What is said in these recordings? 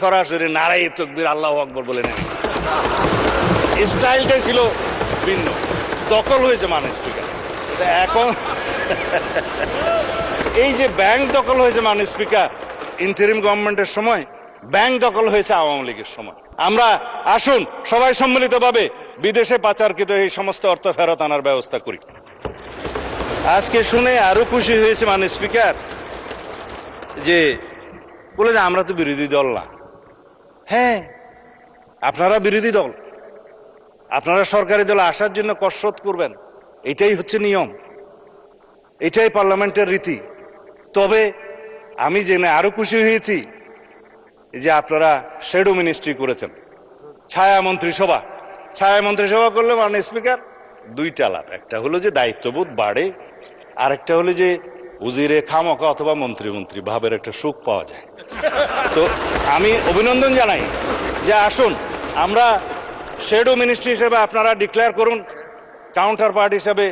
সরাসরি নারায়ে তাকবীর আল্লাহু আকবার বলে নেমেছে। স্টাইলটাই ছিল ভিন্ন। দখল হয়েছে মাননীয় স্পিকার। এখন এই যে ব্যাংক দখল হয়েছে মাননীয় স্পিকার, ইন্টারিম গভর্নমেন্টের সময় ব্যাংক দখল হয়েছে আওয়ামী লীগের সময়। আমরা আসুন সবাই সম্মিলিতভাবে বিদেশে পাচারকৃত এই সমস্ত অর্থ ফেরত আনার ব্যবস্থা করি। আজকে শুনে আরো খুশি হয়েছে মাননীয় স্পিকার যে বলে যে আমরা তো বিরোধী দল না। হ্যাঁ, আপনারা বিরোধী দল, আপনারা সরকারি দলে আসার জন্য কসরত করবেন, এটাই হচ্ছে নিয়ম, এটাই পার্লামেন্টের রীতি। তবে আমি জেনে আরো খুশি হয়েছি যে আপনারা শ্যাডো মিনিস্ট্রি করেছেন, ছায়া মন্ত্রিসভা। ছায়া মন্ত্রিসভা করলে মাননীয় স্পিকার দুইটা লাভ, একটা হলো যে দায়িত্ববোধ বাড়ে, আরেকটা হলো যে উজিরে খামকা অথবা মন্ত্রী ভাবের একটা সুখ পাওয়া যায়। তো আমি অভিনন্দন জানাই যে আসুন আমরা শ্যাডো মিনিস্ট্রি হিসেবে আপনারা ডিক্লেয়ার করুন। কাউন্টার পার্ট হিসাবে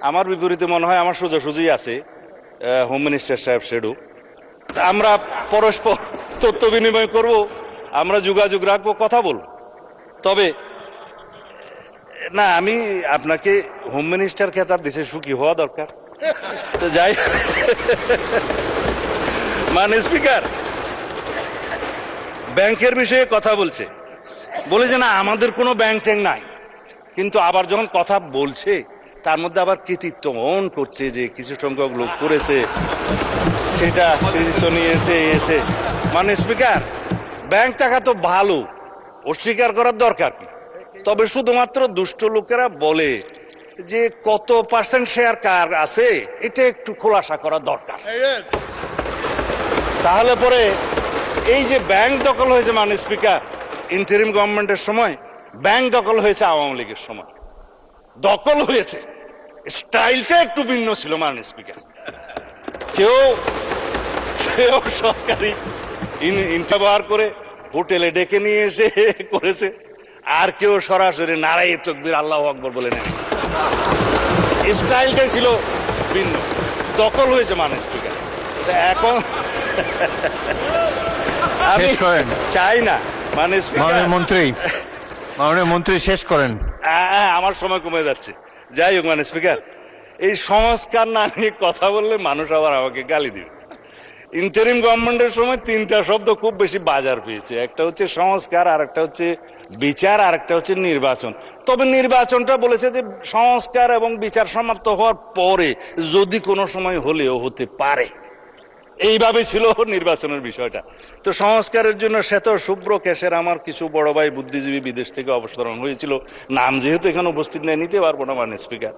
আমার বিপরীতে মনে হয় আমার সোজাসুজি আছে হোম মিনিস্টার সাহেব শ্যাডো। আমরা পরস্পর তথ্য বিনিময় করব, আমরা যোগাযোগ রাখবো, কথা বলব। তবে না, আমি আপনাকে হোম মিনিস্টার খেতাব দিছে, সুখী হওয়া দরকার। তো যাই, মাননীয় স্পিকার ব্যাংকের বিষয়ে কথা বলছে, বলে যে না আমাদের কোনো ব্যাংক ট্যাঙ্ক নাই, কিন্তু আবার যখন কথা বলছে তার মধ্যে আবার কৃতিত্ব মন করছে যে কিছু সংখ্যক লোক করেছে, সেটা কৃতিত্ব নিয়েছে এসে। মাননীয় স্পিকার ব্যাংক টাকা তো ভালো, অস্বীকার করার দরকার কি। তবে শুধুমাত্র দুষ্ট লোকেরা বলে যে কত পার্সেন্ট শেয়ার কার আছে এটা একটু খোলাসা করা দরকার। তাহলে পরে এই যে ব্যাংক দখল হয়েছে মাননীয় স্পিকার, ইন্টারিম গভর্নমেন্টের সময় ব্যাংক দখল হয়েছে আওয়ামী লীগের সময়। দখল হয়েছে, স্টাইলটা একটু ভিন্ন ছিল মাননীয় স্পিকার। কেউ সরকারি ইন্টারভিউ করে হোটেলে ডেকে নিয়ে এসে করেছে, আর কেউ সরাসরি নারায়ে তাকবীর আল্লাহু আকবার বলে নেমেছে। স্টাইলটাই ছিল ভিন্ন। দখল হয়েছে মাননীয় স্পিকার। এখন আমি চাই না মাননীয় মন্ত্রী শেষ করেন। আমার সময় কমে যাচ্ছে। যাই হোক মাননীয় স্পিকার, এই সংস্কার না নিয়ে কথা বললে মানুষ আবার আমাকে গালি দিবে। ইন্টারিম গভর্নমেন্টের সময় তিনটা শব্দ খুব বেশি বাজার পেয়েছে, একটা হচ্ছে সংস্কার, আর একটা হচ্ছে বিচার, আর একটা হচ্ছে নির্বাচন। তবে নির্বাচনটা বলেছে যে সংস্কার এবং বিচার সমাপ্ত হওয়ার পরে যদি কোনো সময় হলেও হতে পারে, এইভাবে ছিল নির্বাচনের বিষয়টা। তো সংস্কারের জন্য শ্বেত শুভ্র কেশের আমার কিছু বড় ভাই বুদ্ধিজীবী বিদেশ থেকে অবতরণ হয়েছিল, নাম যেহেতু এখানে উপস্থিত নেই নিতে পারবো না মাননীয় স্পিকার।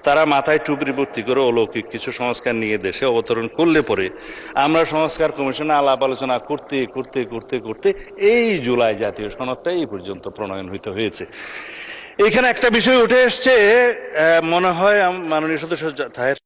তারা মাথায় টুপি ভর্তি করে অলৌকিক কিছু সংস্কার নিয়ে দেশে অবতরণ করলে পরে আমরা সংস্কার কমিশনে আলাপ আলোচনা করতে করতে করতে করতে এই জুলাই জাতীয় সনদটা এই পর্যন্ত প্রণয়ন হইতে হয়েছে। এখানে একটা বিষয় উঠে এসছে, মনে হয় মাননীয় সদস্য